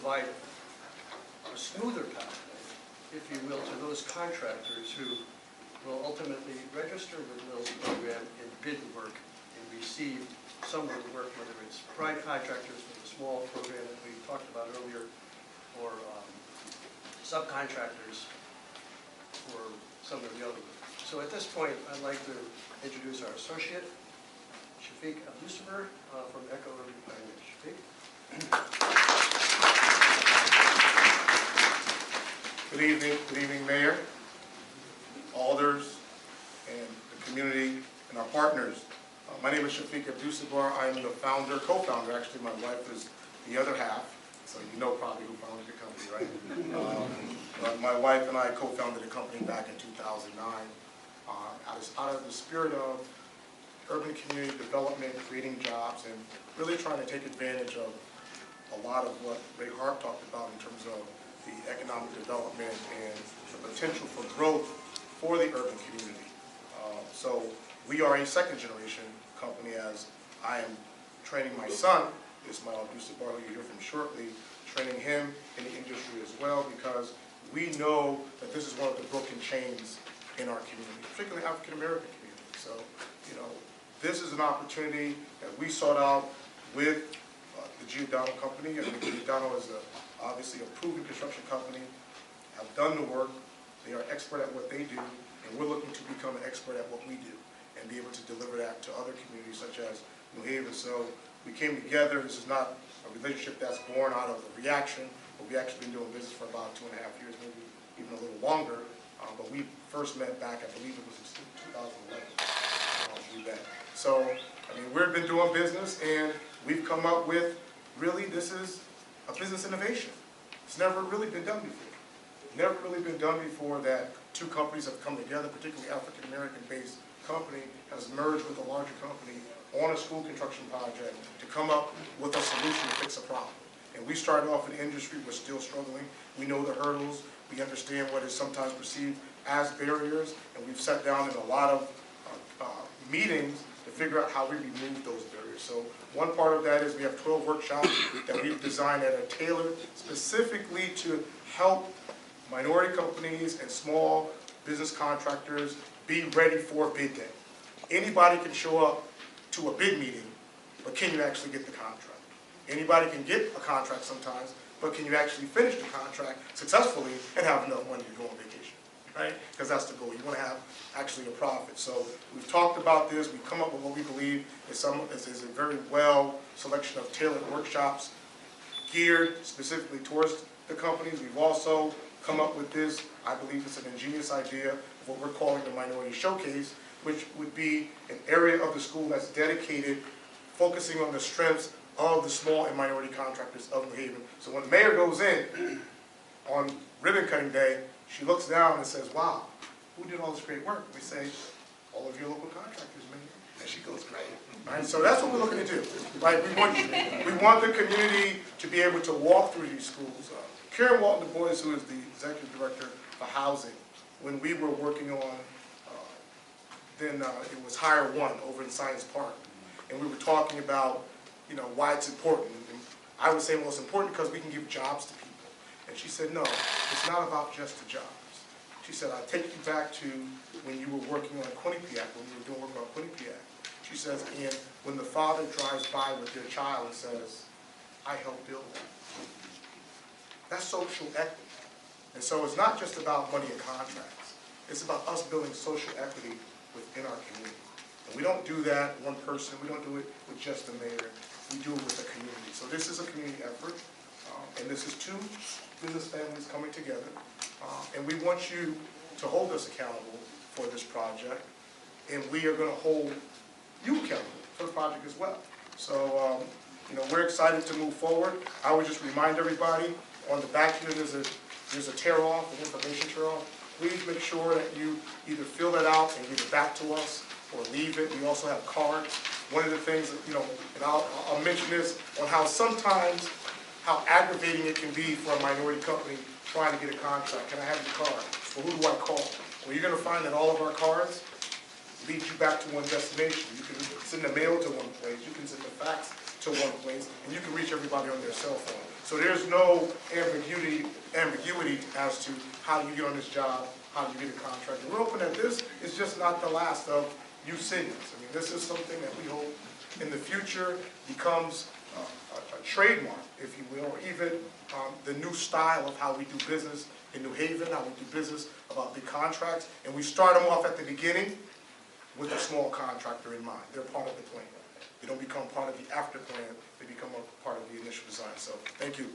provide a smoother pathway, if you will, to those contractors who will ultimately register with Mill's program and bid work and receive some of the work, whether it's prime contractors for the small program that we talked about earlier, or subcontractors for some of the other work. So at this point, I'd like to introduce our associate, Shafiq Abdusabur from Echo Urban Pioneers. Shafiq. Good evening, Mayor, alders, and the community, and our partners. My name is Shafiq Abdusabur. I'm the founder, co-founder. Actually, my wife is the other half, so you know probably who founded the company, right? But my wife and I co-founded the company back in 2009 out of the spirit of urban community development, creating jobs, and really trying to take advantage of a lot of what Ray Harp talked about in terms of the economic development and the potential for growth for the urban community. So we are a second generation company, as I am training my son, Ismail Abdusabur, who you hear from shortly, training him in the industry as well, because we know that this is one of the broken chains in our community, particularly African American community. So, you know, this is an opportunity that we sought out with the Giordano Company. I mean, Giordano is obviously a proven construction company, have done the work, they are expert at what they do, and we're looking to become an expert at what we do and be able to deliver that to other communities such as New Haven. So we came together. This is not a relationship that's born out of a reaction, but we've actually been doing business for about 2.5 years, maybe even a little longer. But we first met back, I believe it was in 2011. We met. So, I mean, we've been doing business, and we've come up with, really, this is a business innovation. It's never really been done before. Never really been done before that two companies have come together, particularly African-American-based company has merged with a larger company on a school construction project to come up with a solution to fix a problem. And we started off in the industry, we're still struggling. We know the hurdles, we understand what is sometimes perceived as barriers, and we've sat down in a lot of meetings to figure out how we remove those barriers. So one part of that is we have 12 workshops that we've designed that are tailored specifically to help minority companies and small business contractors be ready for bid day. Anybody can show up to a bid meeting, but can you actually get the contract? Anybody can get a contract sometimes, but can you actually finish the contract successfully and have enough money to go on vacation, right? Because that's the goal. You want to have actually a profit. So we've talked about this. We've come up with what we believe is a very well selection of tailored workshops geared specifically towards the companies. We've also come up with this, I believe it's an ingenious idea, of what we're calling the Minority Showcase, which would be an area of the school that's dedicated, focusing on the strengths of the small and minority contractors of New Haven. So when the mayor goes in on ribbon cutting day, she looks down and says, wow, who did all this great work? We say, all of your local contractors, man. And she goes, great. All right, so that's what we're looking to do. Right? We want the community to be able to walk through these schools. Karen Walton Du Bois, who is the executive director for housing, when we were working on, then it was Hire One over in Science Park, and we were talking about, you know, why it's important. And I would say, well, it's important because we can give jobs to people. And she said, no, it's not about just the jobs. She said, I'll take you back to when you were working on Quinnipiac, when you were doing work on Quinnipiac. She says, and when the father drives by with their child and says, I helped build that. That's social equity. And so it's not just about money and contracts. It's about us building social equity within our community. And we don't do that one person. We don't do it with just the mayor. We do it with the community. So this is a community effort. And this is two business families coming together. And we want you to hold us accountable for this project. And we are going to hold you accountable for the project as well. So, you know, we're excited to move forward. I would just remind everybody, on the back here, there's a tear-off, an information tear-off. Please make sure that you either fill that out and give it back to us or leave it. We also have cards. One of the things that, you know, and I'll mention this on how sometimes how aggravating it can be for a minority company trying to get a contract. Can I have your card? Well, who do I call? Well, you're going to find that all of our cards lead you back to one destination. You can send the mail to one place. You can send the fax to one place, and you can reach everybody on their cell phone. So there's no ambiguity as to how you get on this job, how you get a contract. And we're hoping that this is just not the last of you seniors. I mean, this is something that we hope in the future becomes a trademark, if you will, or even the new style of how we do business in New Haven, how we do business about big contracts. And we start them off at the beginning with a small contractor in mind. They're part of the plan. They don't become part of the after plan. They become a part of the initial design. So thank you.